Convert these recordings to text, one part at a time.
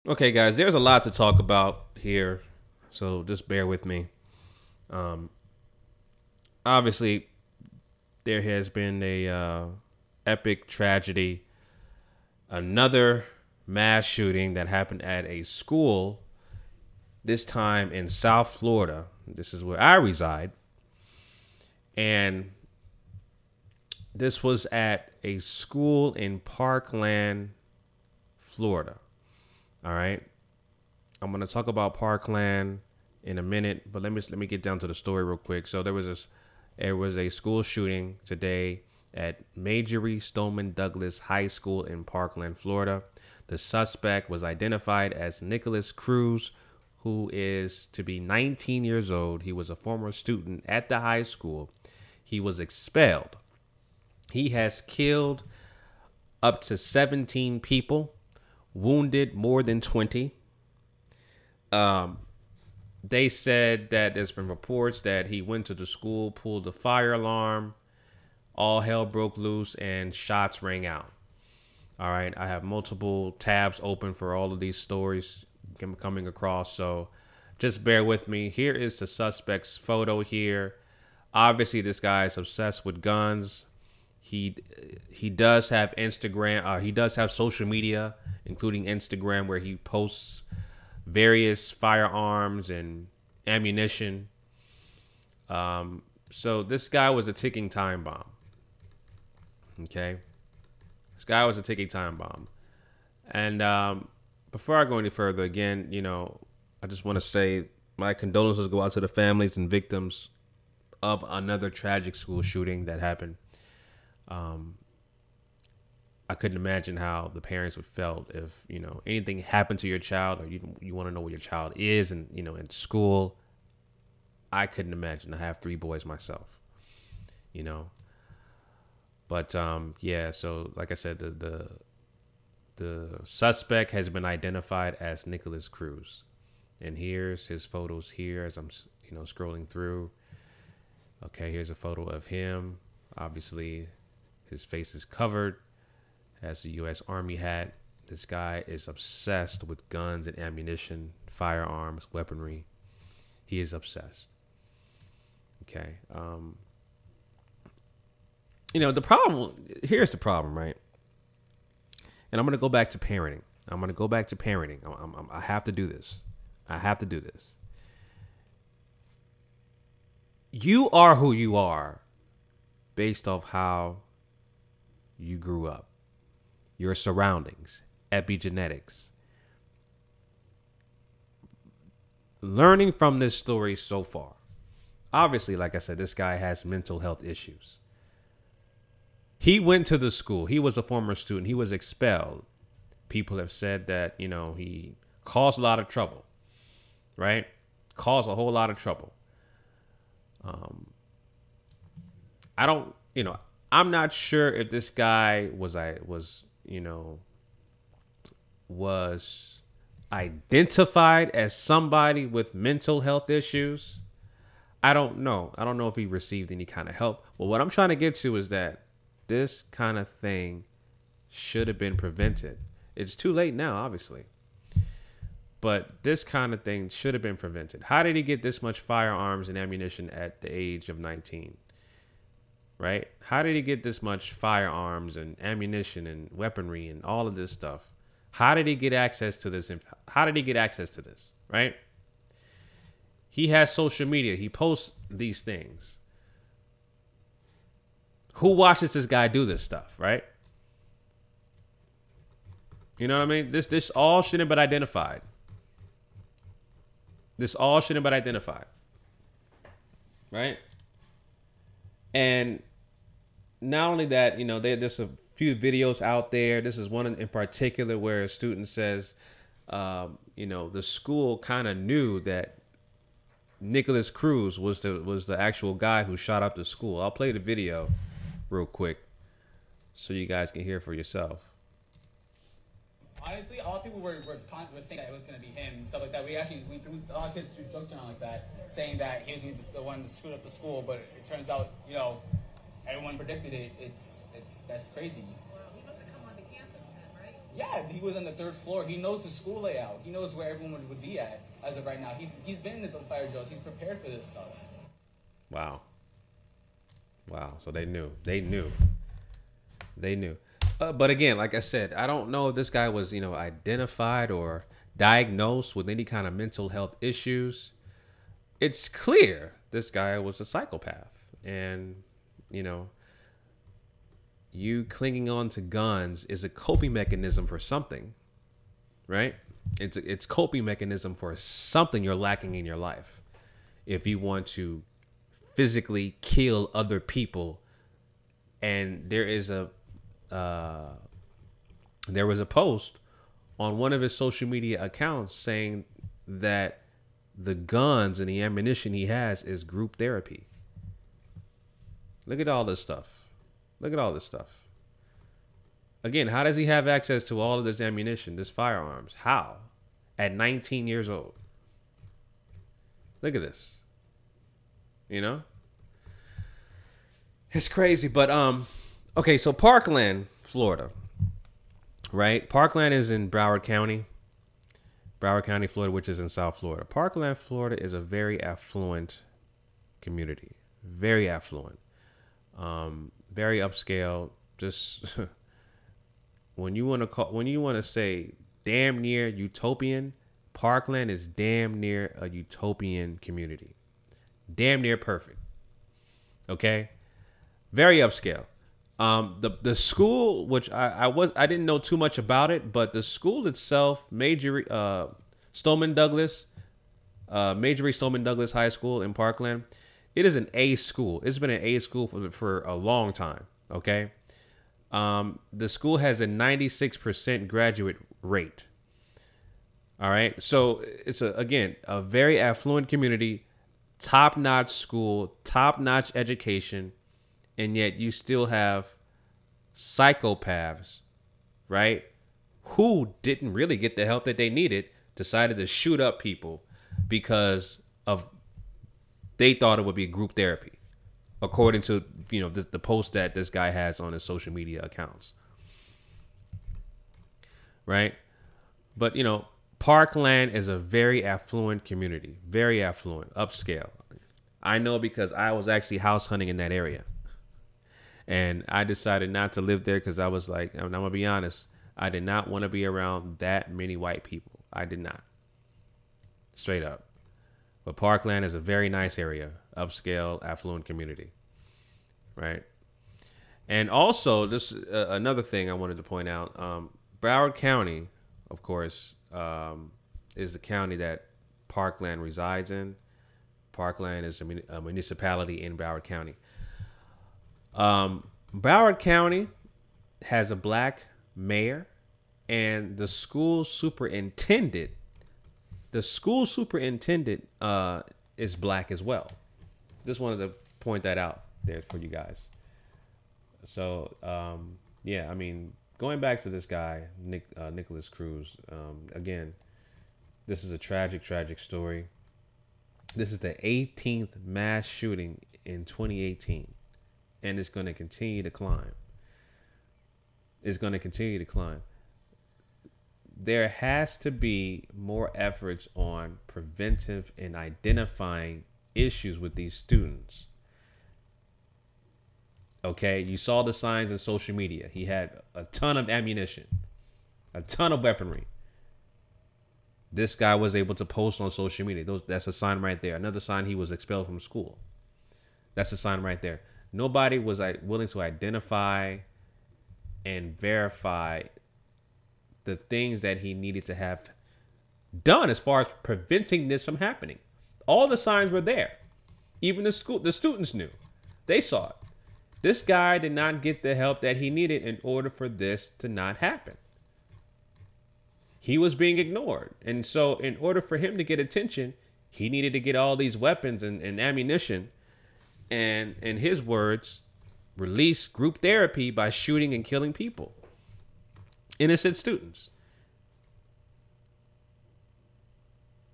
Okay, guys, there's a lot to talk about here, so just bear with me. Um, Obviously, there has been a epic tragedy, another mass shooting that happened at a school. This time in South Florida. This is where I reside, and this was at a school in Parkland, Florida. All right, I'm gonna talk about Parkland in a minute, but let me get down to the story real quick. So there was a school shooting today at Majory Stoneman Douglas High School in Parkland, Florida. The suspect was identified as Nikolas Cruz, who is to be 19 years old. He was a former student at the high school. He was expelled. He has killed up to 17 people, wounded more than 20. They said that there's been reports that he went to the school, pulled the fire alarm, all hell broke loose, and shots rang out. All right, I have multiple tabs open for all of these stories coming across, so just bear with me. Here is the suspect's photo here. Obviously, this guy is obsessed with guns. He does have Instagram. He does have social media, including Instagram, where he posts various firearms and ammunition. So this guy was a ticking time bomb. Okay, this guy was a ticking time bomb. And before I go any further, again, I just want to say my condolences go out to the families and victims of another tragic school shooting that happened. I couldn't imagine how the parents would felt if, anything happened to your child, or you want to know where your child is and, in school. I couldn't imagine. I have 3 boys myself, But yeah, so like I said, the suspect has been identified as Nikolas Cruz. And here's his photos here as I'm, scrolling through. Okay, here's a photo of him. Obviously, his face is covered, has the U.S. Army hat. This guy is obsessed with guns and ammunition, firearms, weaponry. He is obsessed. Okay. Here's the problem, right? And I'm going to go back to parenting. I have to do this. You are who you are based off how you grew up, your surroundings, epigenetics. Learning from this story so far, obviously, like I said, this guy has mental health issues. He went to the school. He was a former student. He was expelled. People have said that, he caused a lot of trouble, right? Caused a whole lot of trouble. I'm not sure if this guy was identified as somebody with mental health issues. I don't know. I don't know if he received any kind of help. Well, what I'm trying to get to is that this kind of thing should have been prevented. It's too late now, obviously. But this kind of thing should have been prevented. How did he get this much firearms and ammunition at the age of 19? Right? How did he get this much firearms and ammunition and weaponry and all of this stuff? How did he get access to this? Right? He has social media. He posts these things. Who watches this guy do this stuff, right? You know what I mean? This all shouldn't have been identified. Right? And not only that, there's a few videos out there. This is one in particular where a student says, the school kind of knew that Nikolas Cruz was the actual guy who shot up the school. I'll play the video real quick so you guys can hear for yourself. Honestly, a lot of people were saying that it was going to be him and stuff like that. We threw a lot of kids threw jokes around like that, saying that he was going to be the one to screw up the school. But it turns out, everyone predicted it. That's crazy. Well, he must have come onto campus then, right? Yeah, he was on the 3rd floor. He knows the school layout. He knows where everyone would be at as of right now. He's been in his own fire drills. He's prepared for this stuff. Wow. Wow. So they knew. They knew. They knew. But again, like I said, I don't know if this guy was, identified or diagnosed with any kind of mental health issues. It's clear this guy was a psychopath. And, you clinging on to guns is a coping mechanism for something, right? It's coping mechanism for something you're lacking in your life. If you want to physically kill other people, and there was a post on one of his social media accounts saying that the guns and the ammunition he has is group therapy. Look at all this stuff. Look at all this stuff. Again, how does he have access to all of this ammunition, this firearms? How? At 19 years old. Look at this. It's crazy. But, okay, so Parkland, Florida, right? Parkland is in Broward County, Florida, which is in South Florida. Parkland, Florida is a very affluent community. Very affluent. Very upscale. Just when you want to say damn near utopian, Parkland is damn near a utopian community. Damn near perfect. Okay? Very upscale. The school, which I didn't know too much about it, but the school itself, Majory Stoneman Douglas High School in Parkland, it is an A school. It's been an A school for a long time. Okay. The school has a 96% graduate rate. All right. So it's a very affluent community, top-notch school, top-notch education. And yet you still have psychopaths, right? Who didn't really get the help that they needed, decided to shoot up people because they thought it would be group therapy, according to, the post that this guy has on his social media accounts. Right? But, Parkland is a very affluent community, very affluent, upscale. I know because I was actually house hunting in that area. And I decided not to live there because I was like, I'm going to be honest, I did not want to be around that many white people. I did not. Straight up. But Parkland is a very nice area, upscale, affluent community. Right? And also, this another thing I wanted to point out. Broward County, of course, is the county that Parkland resides in. Parkland is a municipality in Broward County. Broward County has a black mayor, and the school superintendent is black as well. Just wanted to point that out there for you guys. So, yeah, I mean, going back to this guy, Nikolas Cruz, again, this is a tragic, tragic story. This is the 18th mass shooting in 2018. And it's going to continue to climb. It's going to continue to climb. There has to be more efforts on preventive and identifying issues with these students. Okay, you saw the signs in social media. He had a ton of ammunition, a ton of weaponry. This guy was able to post on social media. That's a sign right there. Another sign he was expelled from school. That's a sign right there. Nobody was willing to identify and verify the things that he needed to have done as far as preventing this from happening. All the signs were there. Even the students knew. They saw it. This guy did not get the help that he needed in order for this to not happen. He was being ignored. And so in order for him to get attention, he needed to get all these weapons and ammunition. And in his words, release group therapy by shooting and killing people. Innocent students.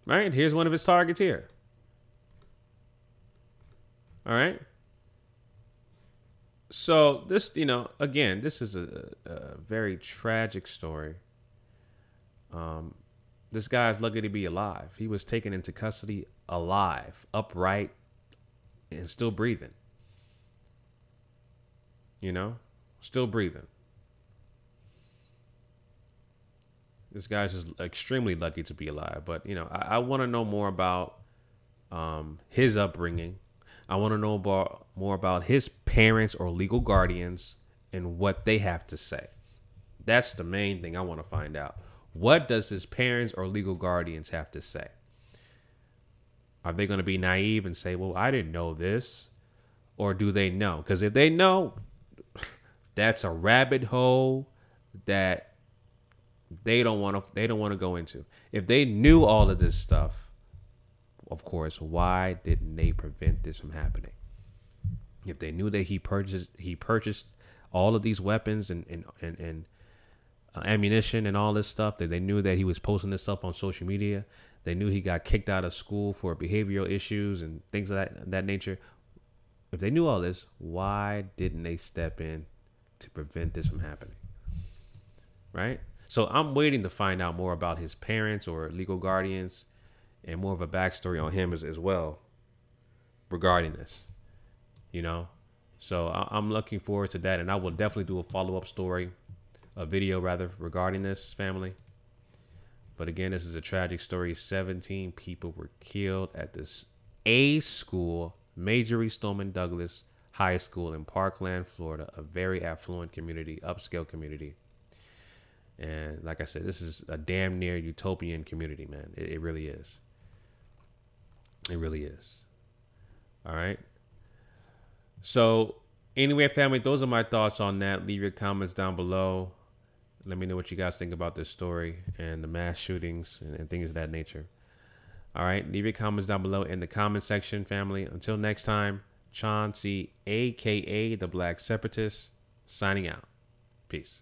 Right? Here's one of his targets here. All right. So this, again, this is a very tragic story. This guy's lucky to be alive. He was taken into custody alive, upright, and still breathing. You know, still breathing. This guy's just extremely lucky to be alive. But, you know, I want to know more about his upbringing. I want to know more about his parents or legal guardians and what they have to say. That's the main thing I want to find out. What does his parents or legal guardians have to say? Are they going to be naive and say, well, I didn't know this? Or do they know? Because if they know, that's a rabbit hole that they don't want to go into. If they knew all of this stuff, of course, why didn't they prevent this from happening? If they knew that he purchased all of these weapons and ammunition and all this stuff, that they knew that he was posting this stuff on social media, they knew he got kicked out of school for behavioral issues and things of that nature. If they knew all this, why didn't they step in to prevent this from happening? Right? So I'm waiting to find out more about his parents or legal guardians and more of a backstory on him as well regarding this, you know? So I'm looking forward to that. And I will definitely do a follow-up story, a video rather, regarding this family. But again, this is a tragic story. 17 people were killed at this A school, Majory Stoneman Douglas High School in Parkland, Florida, a very affluent community, upscale community. And like I said, this is a damn near utopian community, man. It really is. It really is. All right. So anyway, family, those are my thoughts on that. Leave your comments down below. Let me know what you guys think about this story and the mass shootings and things of that nature. All right. Leave your comments down below in the comment section, family. Until next time, Chauncey, a.k.a. the Black Separatist, signing out. Peace.